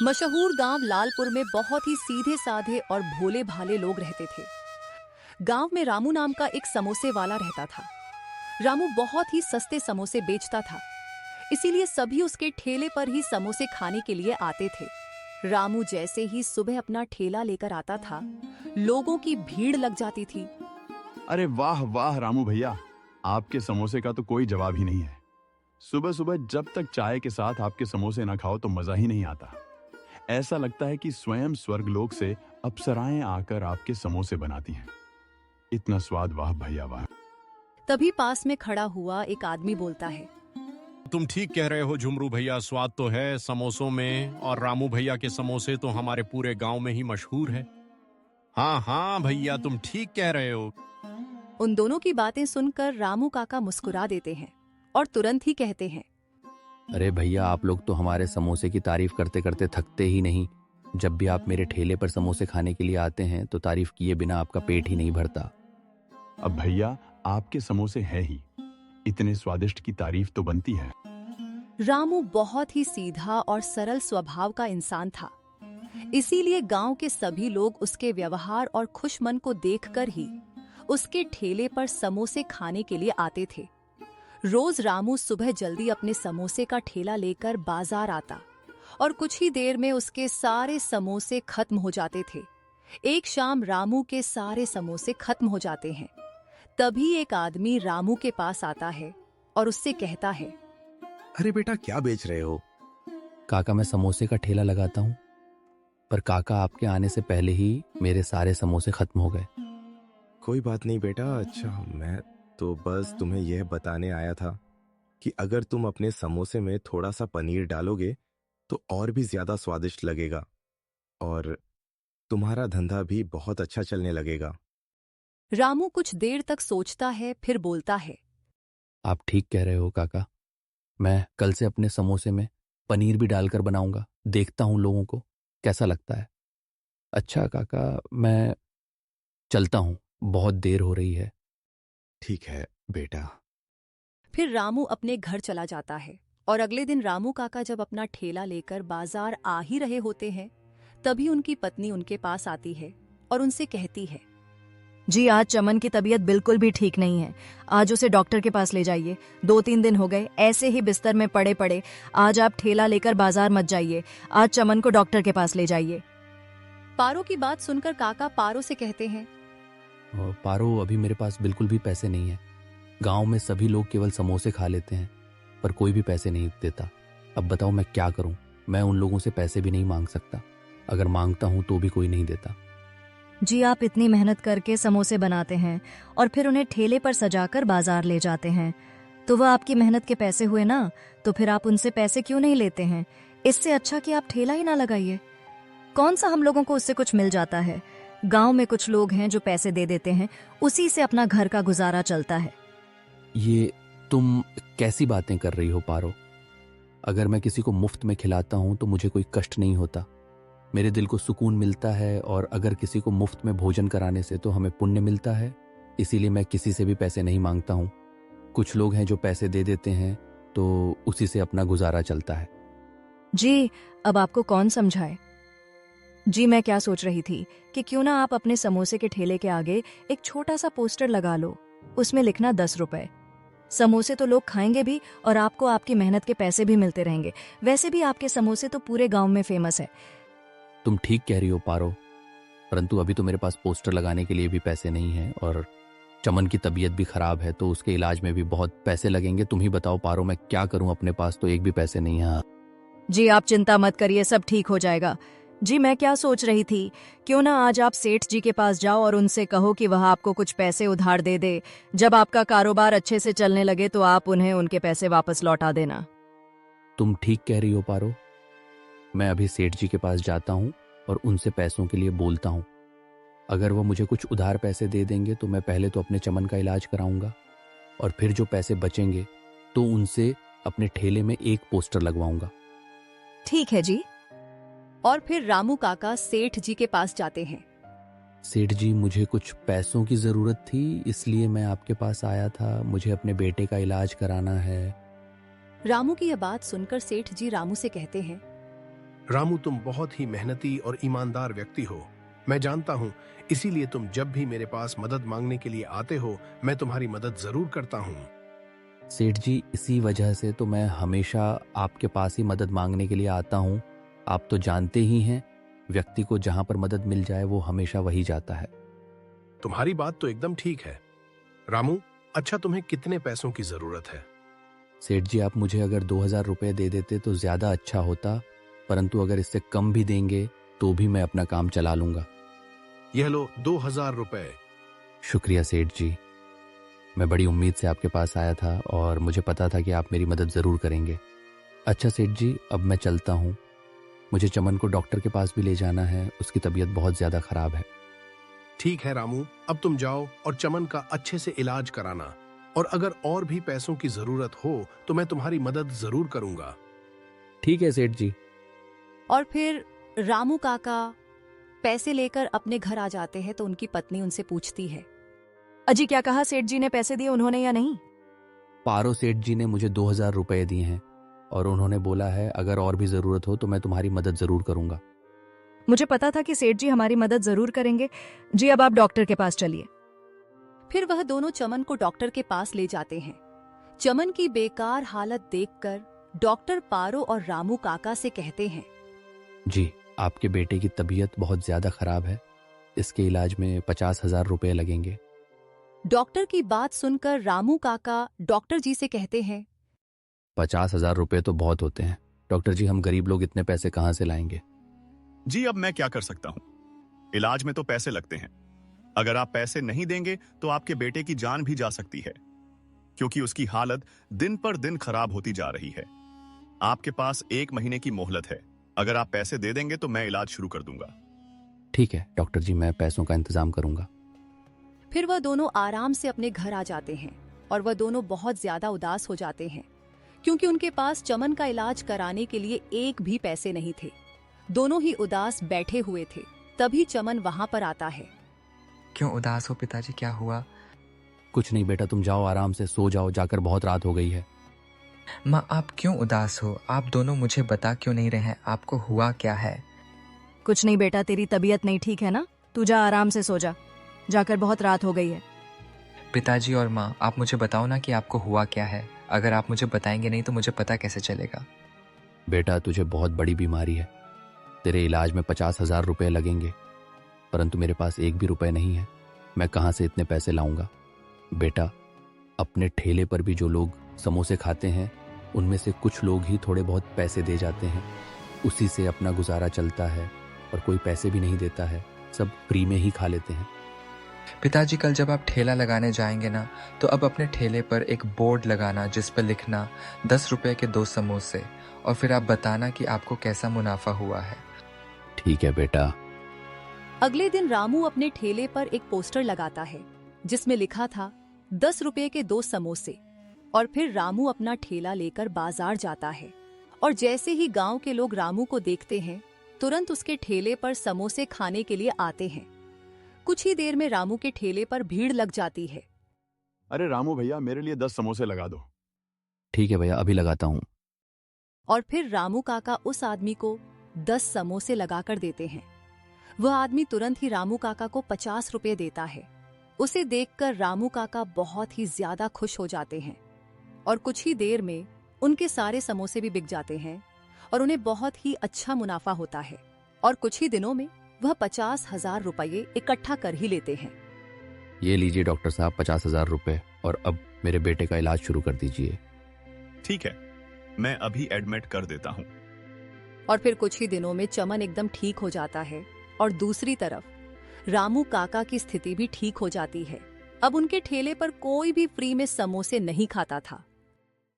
मशहूर गांव लालपुर में बहुत ही सीधे साधे और भोले भाले लोग रहते थे। गांव में रामू नाम का एक समोसे वाला रहता था। रामू बहुत ही सस्ते समोसे बेचता था, इसीलिए सभी उसके ठेले पर ही समोसे खाने के लिए आते थे। रामू जैसे ही सुबह अपना ठेला लेकर आता था, लोगों की भीड़ लग जाती थी। अरे वाह वाह रामू भैया, आपके समोसे का तो कोई जवाब ही नहीं है। सुबह सुबह जब तक चाय के साथ आपके समोसे ना खाओ तो मजा ही नहीं आता। ऐसा लगता है कि स्वयं स्वर्गलोक से अप्सराएं आकर आपके समोसे बनाती हैं। इतना स्वाद, वाह भैया वाह। तभी पास में खड़ा हुआ एक आदमी बोलता है, तुम ठीक कह रहे हो झुमरू भैया, स्वाद तो है समोसों में, और रामू भैया के समोसे तो हमारे पूरे गांव में ही मशहूर है। हाँ हाँ भैया, तुम ठीक कह रहे हो। उन दोनों की बातें सुनकर रामू काका मुस्कुरा देते हैं और तुरंत ही कहते हैं, अरे भैया, आप लोग तो हमारे समोसे की तारीफ करते करते थकते ही नहीं। जब भी आप मेरे ठेले पर समोसे खाने के लिए आते हैं तो तारीफ किए बिना आपका पेट ही नहीं भरता। अब भैया, आपके समोसे हैं ही, इतने स्वादिष्ट की तारीफ तो बनती है। रामू बहुत ही सीधा और सरल स्वभाव का इंसान था, इसीलिए गांव के सभी लोग उसके व्यवहार और खुश मन को देखकर ही उसके ठेले पर समोसे खाने के लिए आते थे। रोज रामू सुबह जल्दी अपने समोसे का ठेला लेकर बाजार आता और कुछ ही देर में उसके सारे समोसे खत्म हो जाते थे। एक शाम रामू के सारे समोसे खत्म हो जाते हैं। तभी एक आदमी रामू के पास आता है और उससे कहता है, अरे बेटा, क्या बेच रहे हो? काका, मैं समोसे का ठेला लगाता हूँ, पर काका आपके आने से पहले ही मेरे सारे समोसे खत्म हो गए। कोई बात नहीं बेटा। अच्छा, मैं तो बस तुम्हें यह बताने आया था कि अगर तुम अपने समोसे में थोड़ा सा पनीर डालोगे तो और भी ज्यादा स्वादिष्ट लगेगा और तुम्हारा धंधा भी बहुत अच्छा चलने लगेगा। रामू कुछ देर तक सोचता है, फिर बोलता है, आप ठीक कह रहे हो काका, मैं कल से अपने समोसे में पनीर भी डालकर बनाऊंगा। देखता हूँ लोगों को कैसा लगता है। अच्छा काका, मैं चलता हूँ, बहुत देर हो रही है। ठीक है बेटा। फिर रामू अपने घर चला जाता है और अगले दिन रामू काका जब अपना ठेला लेकर बाजार आ ही रहे होते हैं, तभी उनकी पत्नी उनके पास आती है और उनसे कहती है, जी, आज चमन की तबीयत बिल्कुल भी ठीक नहीं है। आज उसे डॉक्टर के पास ले जाइए। 2-3 दिन हो गए ऐसे ही बिस्तर में पड़े पड़े। आज आप ठेला लेकर बाजार मत जाइए। आज चमन को डॉक्टर के पास ले जाइए। पारो की बात सुनकर काका पारो से कहते हैं, और पारो, अभी मेरे पास बिल्कुल भी पैसे नहीं है। गांव में सभी लोग केवल समोसे खा लेते हैं, पर कोई भी पैसे नहीं देता। अब बताओ मैं क्या करूं? मैं उन लोगों से पैसे भी नहीं मांग सकता। अगर मांगता हूं तो भी कोई नहीं देता। जी, आप इतनी मेहनत करके समोसे बनाते हैं और फिर उन्हें ठेले पर सजाकर बाजार ले जाते हैं, तो वह आपकी मेहनत के पैसे हुए ना। तो फिर आप उनसे पैसे क्यों नहीं लेते हैं? इससे अच्छा कि आप ठेला ही ना लगाइए। कौन सा हम लोगों को उससे कुछ मिल जाता है? गांव में कुछ लोग हैं जो पैसे दे देते हैं, उसी से अपना घर का गुजारा चलता है। ये तुम कैसी बातें कर रही हो पारो? अगर मैं किसी को मुफ्त में खिलाता हूं तो मुझे कोई कष्ट नहीं होता, मेरे दिल को सुकून मिलता है। और अगर किसी को मुफ्त में भोजन कराने से तो हमें पुण्य मिलता है। इसीलिए मैं किसी से भी पैसे नहीं मांगता हूं। कुछ लोग हैं जो पैसे दे देते हैं तो उसी से अपना गुजारा चलता है। जी, अब आपको कौन समझाए? जी, मैं क्या सोच रही थी कि क्यों ना आप अपने समोसे के ठेले के आगे एक छोटा सा पोस्टर लगा लो। उसमें लिखना 10 रुपए। समोसे तो लोग खाएंगे भी और आपको आपकी मेहनत के पैसे भी मिलते रहेंगे। वैसे भी आपके समोसे तो पूरे गांव में फेमस है। तुम ठीक कह रही हो पारो, परंतु अभी तो मेरे पास पोस्टर लगाने के लिए भी पैसे नहीं है और चमन की तबीयत भी खराब है, तो उसके इलाज में भी बहुत पैसे लगेंगे। तुम ही बताओ पारो, मैं क्या करूं? अपने पास तो एक भी पैसे नहीं है। जी, आप चिंता मत करिए, सब ठीक हो जाएगा। जी, मैं क्या सोच रही थी, क्यों ना आज आप सेठ जी के पास जाओ और उनसे कहो कि वह आपको कुछ पैसे उधार दे दे। जब आपका कारोबार अच्छे से चलने लगे तो आप उन्हें उनके पैसे वापस लौटा देना। तुम ठीक कह रही हो पारो, मैं अभी सेठ जी के पास जाता हूं और उनसे पैसों के लिए बोलता हूं। अगर वो मुझे कुछ उधार पैसे दे देंगे तो मैं पहले तो अपने चमन का इलाज कराऊंगा और फिर जो पैसे बचेंगे तो उनसे अपने ठेले में एक पोस्टर लगवाऊंगा। ठीक है जी। और फिर रामू काका सेठ जी के पास जाते हैं। सेठ जी, मुझे कुछ पैसों की जरूरत थी, इसलिए मैं आपके पास आया था। मुझे अपने बेटे का इलाज कराना है। रामू की यह बात सुनकर सेठ जी रामू से कहते हैं, रामू, तुम बहुत ही मेहनती और ईमानदार व्यक्ति हो। मैं जानता हूँ, इसीलिए तुम जब भी मेरे पास मदद मांगने के लिए आते हो, मैं तुम्हारी मदद जरूर करता हूँ। सेठ जी, इसी वजह से तो मैं हमेशा आपके पास ही मदद मांगने के लिए आता हूँ। आप तो जानते ही हैं, व्यक्ति को जहाँ पर मदद मिल जाए वो हमेशा वही जाता है। तुम्हारी बात तो एकदम ठीक है। रामू, अच्छा तुम्हें कितने पैसों की जरूरत है? सेठ जी, आप मुझे अगर 2000 रुपये दे देते तो ज़्यादा अच्छा होता, परंतु अगर इससे कम भी देंगे तो भी मैं अपना काम चला लूँगा। यह लो 2000 रुपए। शुक्रिया सेठ जी। मैं बड़ी उम्मीद से आपके पास आया था और मुझे पता था कि आप मेरी मदद ज़रूर करेंगे। अच्छा सेठ जी, अब मैं चलता हूँ। मुझे चमन को डॉक्टर के पास भी ले जाना है, उसकी तबीयत बहुत ज़्यादा ख़राब है। ठीक है रामू, अब तुम जाओ और चमन का अच्छे से इलाज कराना, और अगर और भी पैसों की जरूरत हो तो मैं तुम्हारी मदद जरूर करूंगा। ठीक है सेठ जी। और फिर रामू काका पैसे लेकर अपने घर आ जाते हैं तो उनकी पत्नी उनसे पूछती है, अजी, क्या कहा? सेठ जी ने पैसे दिए उन्होंने या नहीं? पारो सेठ जी ने मुझे 2000 रुपये दिए हैं और उन्होंने बोला है अगर और भी ज़रूरत हो तो मैं तुम्हारी मदद ज़रूर करूँगा। मुझे पता था कि सेठ जी हमारी मदद जरूर करेंगे। जी, अब आप डॉक्टर के पास चलिए। फिर वह दोनों चमन को डॉक्टर के पास ले जाते हैं। चमन की बेकार हालत देखकर डॉक्टर पारो और रामू काका से कहते हैं, जी, आपके बेटे की तबीयत बहुत ज़्यादा ख़राब है, इसके इलाज में 50,000 रुपये लगेंगे। डॉक्टर की बात सुनकर रामू काका डॉक्टर जी से कहते हैं, 50,000 रुपये तो बहुत होते हैं डॉक्टर जी, हम गरीब लोग इतने पैसे कहाँ से लाएंगे? जी, अब मैं क्या कर सकता हूँ? इलाज में तो पैसे लगते हैं। अगर आप पैसे नहीं देंगे तो आपके बेटे की जान भी जा सकती है, क्योंकि उसकी हालत दिन पर दिन खराब होती जा रही है। आपके पास 1 महीने की मोहलत है। अगर आप पैसे दे देंगे तो मैं इलाज शुरू कर दूंगा। ठीक है डॉक्टर जी, मैं पैसों का इंतजाम करूंगा। फिर वह दोनों आराम से अपने घर आ जाते हैं और वह दोनों बहुत ज्यादा उदास हो जाते हैं, क्योंकि उनके पास चमन का इलाज कराने के लिए एक भी पैसे नहीं थे। दोनों ही उदास बैठे हुए थे। तभी चमन वहां पर आता है। क्यों उदास हो पिताजी, क्या हुआ? कुछ नहीं बेटा, तुम जाओ आराम से सो जाओ, जाकर बहुत रात हो गई है। माँ, आप क्यों उदास हो? आप दोनों मुझे बता क्यों नहीं रहे हैं? आपको हुआ क्या है? कुछ नहीं बेटा, तेरी तबीयत नहीं ठीक है ना, तू जा आराम से सो जा, जाकर बहुत रात हो गई है। पिताजी और माँ, आप मुझे बताओ ना कि आपको हुआ क्या है। अगर आप मुझे बताएंगे नहीं तो मुझे पता कैसे चलेगा? बेटा, तुझे बहुत बड़ी बीमारी है, तेरे इलाज में 50,000 रुपये लगेंगे, परंतु मेरे पास एक भी रुपए नहीं है। मैं कहाँ से इतने पैसे लाऊंगा? बेटा, अपने ठेले पर भी जो लोग समोसे खाते हैं उनमें से कुछ लोग ही थोड़े बहुत पैसे दे जाते हैं, उसी से अपना गुजारा चलता है, और कोई पैसे भी नहीं देता है, सब फ्री में ही खा लेते हैं। पिताजी, कल जब आप ठेला लगाने जाएंगे ना, तो अब अपने ठेले पर एक बोर्ड लगाना जिस पर लिखना 10 रुपए के 2 समोसे, और फिर आप बताना कि आपको कैसा मुनाफा हुआ है। ठीक है बेटा। अगले दिन रामू अपने ठेले पर एक पोस्टर लगाता है जिसमें लिखा था 10 रुपए के 2 समोसे, और फिर रामू अपना ठेला लेकर बाजार जाता है। और जैसे ही गांव के लोग रामू को देखते हैं, तुरंत उसके ठेले पर समोसे खाने के लिए आते हैं। कुछ ही देर में रामू के ठेले पर भीड़ लग जाती है। अरे रामू भैया, मेरे लिए 10 समोसे लगा दो। ठीक है भैया, अभी लगाता हूँ। और फिर रामू काका उस आदमी को 10 समोसे लगाकर देते हैं। वह आदमी तुरंत ही रामू काका को 50 रुपए देता है। उसे देखकर रामू काका बहुत ही ज्यादा खुश हो जाते हैं, और कुछ ही देर में उनके सारे समोसे भी बिक जाते हैं और उन्हें बहुत ही अच्छा मुनाफा होता है। और कुछ ही दिनों में वह 50,000 रुपये इकट्ठा कर ही लेते हैं। ये लीजिए डॉक्टर साहब 50,000 रुपये, और अब मेरे बेटे का इलाज शुरू कर दीजिए। ठीक है, मैं अभी एडमिट कर देता हूँ। और फिर कुछ ही दिनों में चमन एकदम ठीक हो जाता है, और दूसरी तरफ रामू काका की स्थिति भी ठीक हो जाती है। अब उनके ठेले पर कोई भी फ्री में समोसे नहीं खाता था।